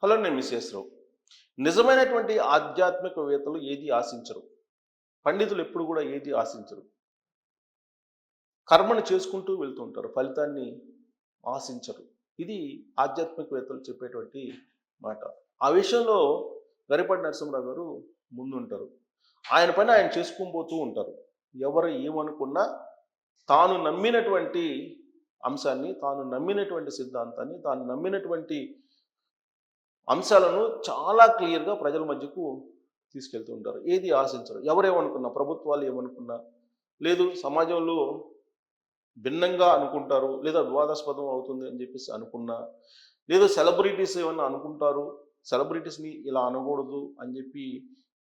Hello, నేను miss రావు. నిజమైనటువంటి ఆధ్యాత్మికవేత్తలు ఏది ఆశించరు. పండితులు ఎప్పుడు కూడా ఏది ఆశించరు. కర్మను చేసుకుంటూ వెళ్తూ ఉంటారు. ఫలితాన్ని ఆశించరు. ఇది ఆధ్యాత్మికవేత్తలు చెప్పేటువంటి మాట. ఆ విషయంలో గరిపాటి నరసింహరావు గారు ముందుంటారు. ఆయన పని ఆయన చేసుకొని పోతూ ఉంటారు. ఎవరు ఏమనుకున్నా తాను నమ్మినటువంటి అంశాన్ని, తాను నమ్మినటువంటి సిద్ధాంతాన్ని, తాను నమ్మినటువంటి అంశాలను చాలా క్లియర్‌గా ప్రజల మధ్యకు తీసుకెళ్తూ ఉంటారు. ఏది ఆశించరు. ఎవరేమనుకున్నా, ప్రభుత్వాలు ఏమనుకున్నా, లేదు సమాజంలో భిన్నంగా అనుకుంటారు, లేదా వివాదాస్పదం అవుతుంది అని చెప్పేసి అనుకున్నా, లేదా సెలబ్రిటీస్ ఏమన్నా అనుకుంటారు, సెలబ్రిటీస్‌ని ఇలా అనకూడదు అని చెప్పి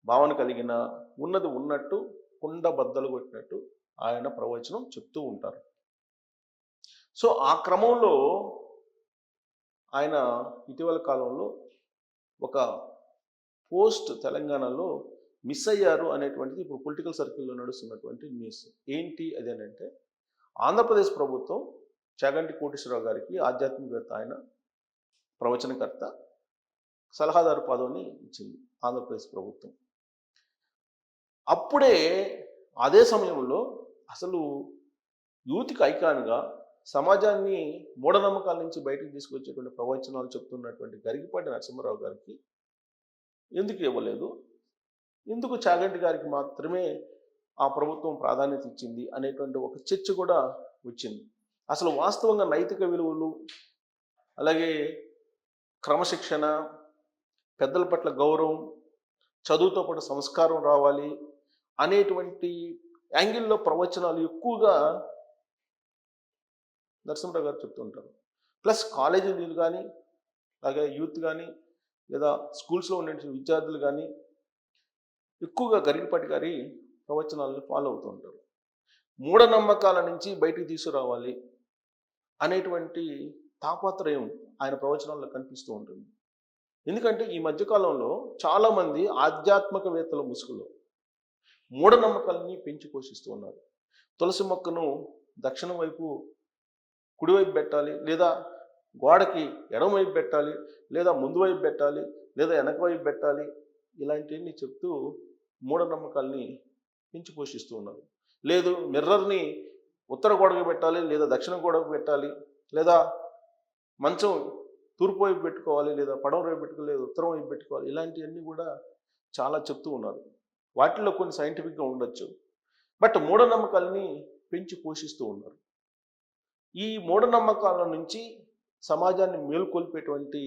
భావన కలిగిన, ఉన్నది ఉన్నట్టు కుండ బద్దలు కొట్టినట్టు ఆయన ప్రవచనం చెప్తూ ఉంటారు. సో, ఆ క్రమంలో ఆయన ఇటీవల కాలంలో ఒక పోస్ట్ తెలంగాణలో మిస్ అయ్యారు అనేటువంటిది ఇప్పుడు పొలిటికల్ సర్కిల్లో నడుస్తున్నటువంటి న్యూస్. ఏంటి అది అంటే, ఆంధ్రప్రదేశ్ ప్రభుత్వం చాగంటి కోటేశ్వరరావు గారికి, ఆధ్యాత్మికవేత్త ఆయన, ప్రవచనకర్త, సలహాదారు పదవిని ఇచ్చింది ఆంధ్రప్రదేశ్ ప్రభుత్వం. అప్పుడే అదే సమయంలో అసలు యూత్కి ఐకాన్గా సమాజాన్ని మూఢనమ్మకాల నుంచి బయటకు తీసుకొచ్చేటువంటి ప్రవచనాలు చెప్తున్నటువంటి గరికపాటి నరసింహారావు గారికి ఎందుకు ఇవ్వలేదు, ఎందుకు చాగంటి గారికి మాత్రమే ఆ ప్రభుత్వం ప్రాధాన్యత ఇచ్చింది అనేటువంటి ఒక చర్చ కూడా వచ్చింది. అసలు వాస్తవంగా నైతిక విలువలు, అలాగే క్రమశిక్షణ, పెద్దల పట్ల గౌరవం, చదువుతో పాటు సంస్కారం రావాలి అనేటువంటి యాంగిల్లో ప్రవచనాలు ఎక్కువగా నరసింహరావు గారు చెప్తుంటారు. ప్లస్ కాలేజీలు కానీ, అలాగే యూత్ కానీ, లేదా స్కూల్స్లో ఉండే విద్యార్థులు కానీ ఎక్కువగా గరికపాటి గారి ప్రవచనాలను ఫాలో అవుతూ ఉంటారు. మూఢనమ్మకాల నుంచి బయటికి తీసుకురావాలి అనేటువంటి తాపత్రయం ఆయన ప్రవచనాల్లో కనిపిస్తూ ఉంటుంది. ఎందుకంటే ఈ మధ్యకాలంలో చాలామంది ఆధ్యాత్మికవేత్తల ముసుగులో మూఢనమ్మకాలని పెంచి పోషిస్తూ ఉన్నారు. తులసి మొక్కను దక్షిణం వైపు కుడివైపు పెట్టాలి, లేదా గోడకి ఎడమవైపు పెట్టాలి, లేదా ముందు వైపు పెట్టాలి, లేదా వెనక వైపు పెట్టాలి, ఇలాంటివన్నీ చెప్తూ మూఢనమ్మకాల్ని పెంచి పోషిస్తూ ఉన్నారు. లేదు, మిర్రర్ని ఉత్తర గోడకు పెట్టాలి, లేదా దక్షిణ గోడకు పెట్టాలి, లేదా మంచం తూర్పు వైపు పెట్టుకోవాలి, లేదా పడవ వైపు పెట్టుకోవాలి, లేదా ఉత్తరం వైపు పెట్టుకోవాలి, ఇలాంటివన్నీ కూడా చాలా చెప్తూ ఉన్నారు. వాటిల్లో కొన్ని సైంటిఫిక్గా ఉండొచ్చు, బట్ మూఢనమ్మకాల్ని పెంచి పోషిస్తూ ఉన్నారు. ఈ మూఢనమ్మకాల నుంచి సమాజాన్ని మేలుకొల్పేటువంటి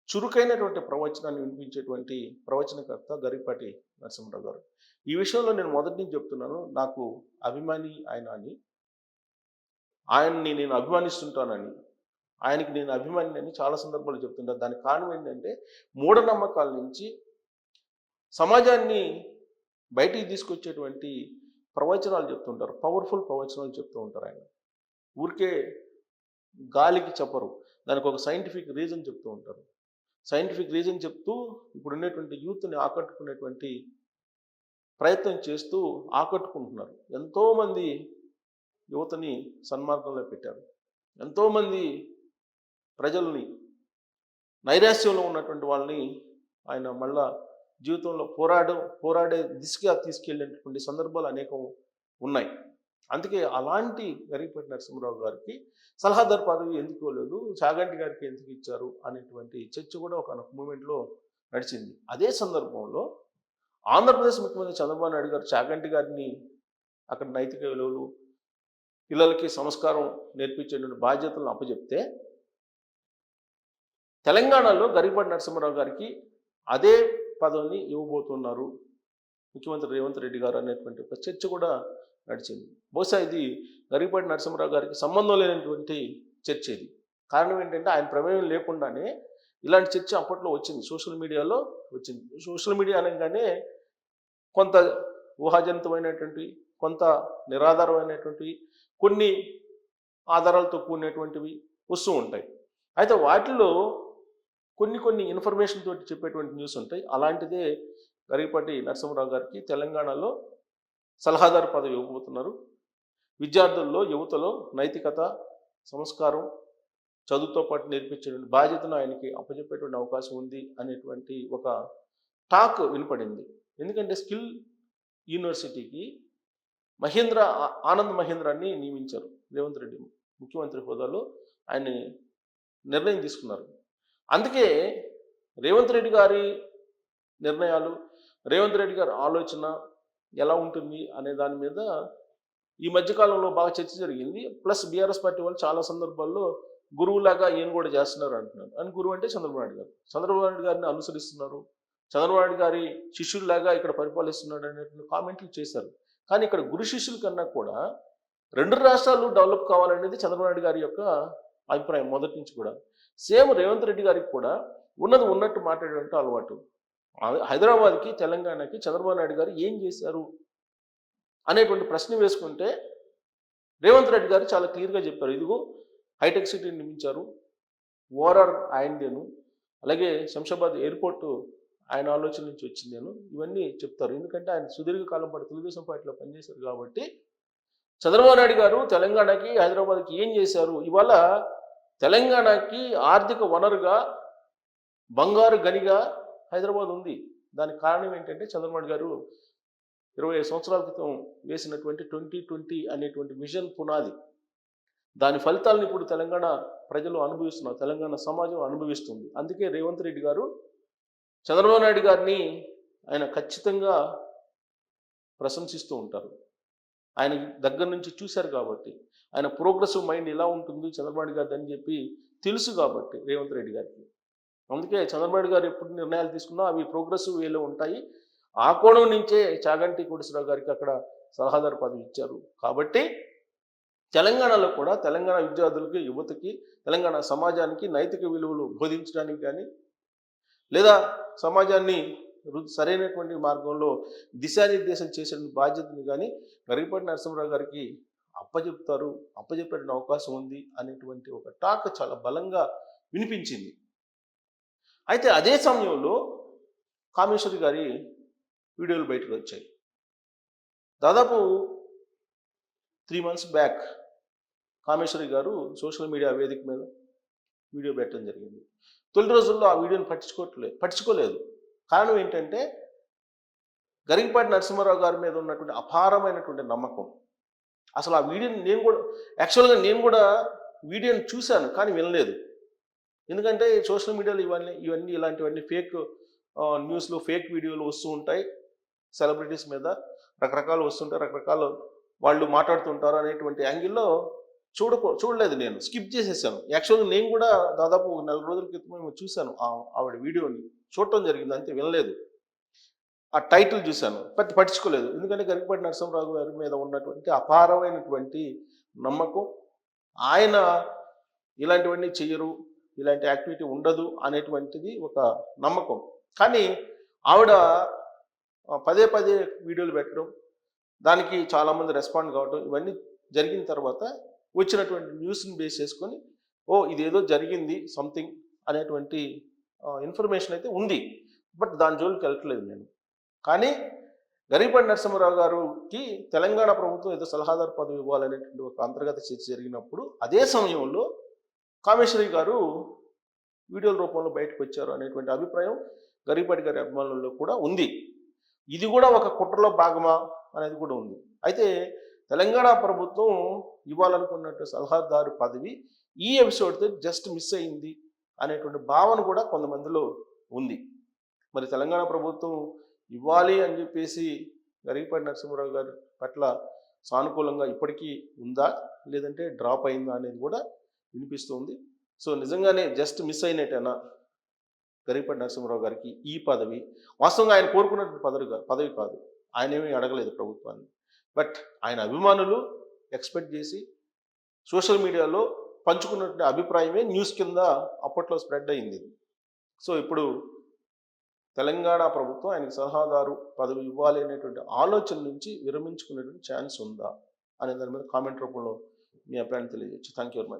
చురుకైనటువంటి ప్రవచనాన్ని వినిపించేటువంటి ప్రవచనకర్త గరికపాటి నరసింహరావు గారు. ఈ విషయంలో నేను మొదటి నుంచి చెప్తున్నాను, నాకు అభిమాని ఆయన అని, ఆయన్ని నేను అభిమానిస్తుంటానని, ఆయనకి నేను అభిమాని అని చాలా సందర్భాలు చెప్తుంటాను. దానికి కారణం ఏంటంటే, మూఢనమ్మకాల నుంచి సమాజాన్ని బయటికి తీసుకొచ్చేటువంటి ప్రవచనాలు చెప్తుంటారు. పవర్ఫుల్ ప్రవచనాలు చెప్తూ ఉంటారు ఆయన. ఊరికే గాలికి చెప్పరు, దానికి ఒక సైంటిఫిక్ రీజన్ చెప్తూ ఉంటారు. సైంటిఫిక్ రీజన్ చెప్తూ ఇప్పుడు ఉండేటువంటి యూత్ని ఆకట్టుకునేటువంటి ప్రయత్నం చేస్తూ ఆకట్టుకుంటున్నారు. ఎంతోమంది యువతని సన్మార్గంలో పెట్టారు. ఎంతోమంది ప్రజల్ని, నైరాశ్యంలో ఉన్నటువంటి వాళ్ళని ఆయన మళ్ళా జీవితంలో పోరాడే దిశగా తీసుకెళ్ళేటువంటి సందర్భాలు అనేకం ఉన్నాయి. అందుకే అలాంటి గరికపాటి నరసింహరావు గారికి సలహాదారు పదవి ఎందుకు ఇవ్వలేదు, చాగంటి గారికి ఎందుకు ఇచ్చారు అనేటువంటి చర్చ కూడా ఒక మూమెంట్లో నడిచింది. అదే సందర్భంలో ఆంధ్రప్రదేశ్ ముఖ్యమంత్రి చంద్రబాబు నాయుడు గారు చాగంటి గారిని అక్కడ నైతిక విలువలు, పిల్లలకి సంస్కారం నేర్పించేటువంటి బాధ్యతలను అప్పచెప్తే, తెలంగాణలో గరికపాటి నరసింహరావు గారికి అదే పదవిని ఇవ్వబోతున్నారు ముఖ్యమంత్రి రేవంత్ రెడ్డి గారు అనేటువంటి ఒక చర్చ కూడా నడిచింది. బహుశా ఇది గరికపాటి నరసింహరావు గారికి సంబంధం లేనటువంటి చర్చ. ఇది కారణం ఏంటంటే, ఆయన ప్రమేయం లేకుండానే ఇలాంటి చర్చ అప్పట్లో వచ్చింది, సోషల్ మీడియాలో వచ్చింది. సోషల్ మీడియా అనగానే కొంత ఊహాజనితమైనటువంటి, కొంత నిరాధారమైనటువంటివి, కొన్ని ఆధారాలతో కూడినటువంటివి వస్తూ ఉంటాయి. అయితే వాటిలో కొన్ని ఇన్ఫర్మేషన్ తోటి చెప్పేటువంటి న్యూస్ ఉంటాయి. అలాంటిదే గరికపాటి నరసింహరావు గారికి తెలంగాణలో సలహాదారు పదవి ఇవ్వబోతున్నారు. విద్యార్థుల్లో, యువతలో నైతికత, సంస్కారం, చదువుతో పాటు నేర్పించేటువంటి బాధ్యతను ఆయనకి అప్పచెప్పేటువంటి అవకాశం ఉంది అనేటువంటి ఒక టాక్ వినపడింది. ఎందుకంటే స్కిల్ యూనివర్సిటీకి ఆనంద్ మహేంద్రాన్ని నియమించారు రేవంత్ రెడ్డి ముఖ్యమంత్రి హోదాలో ఆయన్ని నిర్ణయం తీసుకున్నారు. అందుకే రేవంత్ రెడ్డి గారి నిర్ణయాలు, రేవంత్ రెడ్డి గారి ఆలోచన ఎలా ఉంటుంది అనే దాని మీద ఈ మధ్యకాలంలో బాగా చర్చ జరిగింది. ప్లస్ బీఆర్ఎస్ పార్టీ వాళ్ళు చాలా సందర్భాల్లో గురువులాగా ఈయన కూడా చేస్తున్నారు అంటున్నారు. అని గురువు అంటే చంద్రబాబు నాయుడు గారు. చంద్రబాబు నాయుడు గారిని అనుసరిస్తున్నారు, చంద్రబాబు నాయుడు గారి శిష్యుల్లాగా ఇక్కడ పరిపాలిస్తున్నాడు అనేటువంటి కామెంట్లు చేశారు. కానీ ఇక్కడ గురు శిష్యుల కన్నా కూడా 2 రాష్ట్రాలు డెవలప్ కావాలనేది చంద్రబాబు నాయుడు గారి యొక్క అభిప్రాయం మొదటి నుంచి కూడా. సేమ్ రేవంత్ రెడ్డి గారికి కూడా ఉన్నది ఉన్నట్టు మాట్లాడేటువంటి అలవాటు. హైదరాబాద్కి, తెలంగాణకి చంద్రబాబు నాయుడు గారు ఏం చేశారు అనేటువంటి ప్రశ్న వేసుకుంటే రేవంత్ రెడ్డి గారు చాలా క్లియర్గా చెప్పారు. ఇదిగో హైటెక్ సిటీని నిర్మించారు, ఓఆర్ఆర్ ఆయనదేను, అలాగే శంషాబాద్ ఎయిర్పోర్టు ఆయన ఆలోచన నుంచి వచ్చిందేను, ఇవన్నీ చెప్తారు. ఎందుకంటే ఆయన సుదీర్ఘకాలం పాటు తెలుగుదేశం పార్టీలో పనిచేశారు కాబట్టి. చంద్రబాబు నాయుడు గారు తెలంగాణకి, హైదరాబాద్కి ఏం చేశారు? ఇవాళ తెలంగాణకి ఆర్థిక వనరుగా, బంగారు గనిగా హైదరాబాద్ ఉంది. దానికి కారణం ఏంటంటే చంద్రబాబు నాయుడు గారు 25 సంవత్సరాల క్రితం వేసినటువంటి 2020 అనేటువంటి విజన్ పునాది. దాని ఫలితాలను ఇప్పుడు తెలంగాణ ప్రజలు అనుభవిస్తున్నారు, తెలంగాణ సమాజం అనుభవిస్తుంది. అందుకే రేవంత్ రెడ్డి గారు చంద్రబాబు నాయుడు గారిని ఆయన ఖచ్చితంగా ప్రశంసిస్తూ ఉంటారు. ఆయన దగ్గర నుంచి చూశారు కాబట్టి, ఆయన ప్రోగ్రెసివ్ మైండ్ ఎలా ఉంటుంది చంద్రబాబు నాయుడు గారిది అని చెప్పి తెలుసు కాబట్టి రేవంత్ రెడ్డి గారికి. అందుకే చంద్రబాబు నాయుడు గారు ఎప్పుడు నిర్ణయాలు తీసుకున్నా అవి ప్రోగ్రెసివ్ వేలో ఉంటాయి. ఆ కోణం నుంచే చాగంటి కోటేశ్వరరావు గారికి అక్కడ సలహాదారు పదవి ఇచ్చారు. కాబట్టి తెలంగాణలో కూడా తెలంగాణ విద్యార్థులకి, యువతకి, తెలంగాణ సమాజానికి నైతిక విలువలు బోధించడానికి కానీ, లేదా సమాజాన్ని సరైనటువంటి మార్గంలో దిశానిర్దేశం చేసే బాధ్యతను కానీ గరికపాటి నరసింహారావు గారికి అప్పచెప్పేటువంటి అవకాశం ఉంది అనేటువంటి ఒక టాక్ చాలా బలంగా వినిపించింది. అయితే అదే సమయంలో కామేశ్వరి గారి వీడియోలు బయటకు వచ్చాయి. దాదాపు 3 months బ్యాక్ కామేశ్వరి గారు సోషల్ మీడియా వేదిక మీద వీడియో పెట్టడం జరిగింది. తొలి రోజుల్లో ఆ వీడియోని పట్టించుకోలేదు. కారణం ఏంటంటే గరికపాటి నరసింహారావు గారి మీద ఉన్నటువంటి అపారమైనటువంటి నమ్మకం. అసలు ఆ వీడియోని నేను కూడా వీడియోని చూశాను, కానీ వినలేదు. ఎందుకంటే సోషల్ మీడియాలో ఇవన్నీ ఇలాంటివన్నీ ఫేక్ న్యూస్లు, ఫేక్ వీడియోలు వస్తూ ఉంటాయి. సెలబ్రిటీస్ మీద రకరకాలు వస్తుంటాయి, రకరకాల వాళ్ళు మాట్లాడుతుంటారు అనేటువంటి యాంగిల్లో చూడలేదు. నేను స్కిప్ చేసేసాను. యాక్చువల్గా నేను కూడా దాదాపు 4 రోజుల క్రితం చూశాను ఆవిడ వీడియోని, చూడటం జరిగింది, అంతే, వినలేదు. ఆ టైటిల్ చూశాను, పట్టించుకోలేదు. ఎందుకంటే గరికపాటి నరసింహారావు గారి మీద ఉన్నటువంటి అపారమైనటువంటి నమ్మకం, ఆయన ఇలాంటివన్నీ చెయ్యరు, ఇలాంటి యాక్టివిటీ ఉండదు అనేటువంటిది ఒక నమ్మకం. కానీ ఆవిడ పదే వీడియోలు పెట్టడం, దానికి చాలామంది రెస్పాండ్ కావడం, ఇవన్నీ జరిగిన తర్వాత వచ్చినటువంటి న్యూస్ని బేస్ చేసుకొని ఇదేదో జరిగింది సంథింగ్ అనేటువంటి ఇన్ఫర్మేషన్ అయితే ఉంది. బట్ దాని జోలికి వెళ్ళట్లేదు నేను. కానీ గరికపాటి నరసింహారావు గారికి తెలంగాణ ప్రభుత్వం ఏదో సలహాదారు పదవి ఇవ్వాలనేటువంటి ఒక అంతర్గత చర్చ జరిగినప్పుడు అదే సమయంలో కామేశ్వరి గారు వీడియోల రూపంలో బయటకు వచ్చారు అనేటువంటి అభిప్రాయం గరికపాటి గారి అభిమానుల్లో కూడా ఉంది. ఇది కూడా ఒక కుట్రలో భాగమా అనేది కూడా ఉంది. అయితే తెలంగాణ ప్రభుత్వం ఇవ్వాలనుకున్నట్టు సలహాదారు పదవి ఈ ఎపిసోడ్తో జస్ట్ మిస్ అయింది అనేటువంటి భావన కూడా కొంతమందిలో ఉంది. మరి తెలంగాణ ప్రభుత్వం ఇవ్వాలి అని చెప్పేసి గరికపాటి నరసింహారావు గారి పట్ల సానుకూలంగా ఇప్పటికీ ఉందా, లేదంటే డ్రాప్ అయిందా అనేది కూడా వినిపిస్తుంది. సో నిజంగానే జస్ట్ మిస్ అయినట్టేనా గరికపాటి నరసింహారావు గారికి ఈ పదవి? వాస్తవంగా ఆయన కోరుకున్నటువంటి పదవి కాదు, ఆయన ఏమీ అడగలేదు ప్రభుత్వాన్ని. బట్ ఆయన అభిమానులు ఎక్స్పెక్ట్ చేసి సోషల్ మీడియాలో పంచుకున్నటువంటి అభిప్రాయమే న్యూస్ కింద అప్పట్లో స్ప్రెడ్ అయింది. సో ఇప్పుడు తెలంగాణ ప్రభుత్వం ఆయనకి సలహాదారు పదవి ఇవ్వాలి అనేటువంటి ఆలోచన నుంచి విరమించుకునేటువంటి ఛాన్స్ ఉందా అనే దాని మీద కామెంట్ రూపంలో మీ అభిప్రాయాన్ని తెలియజేయచ్చు. Thank you very much.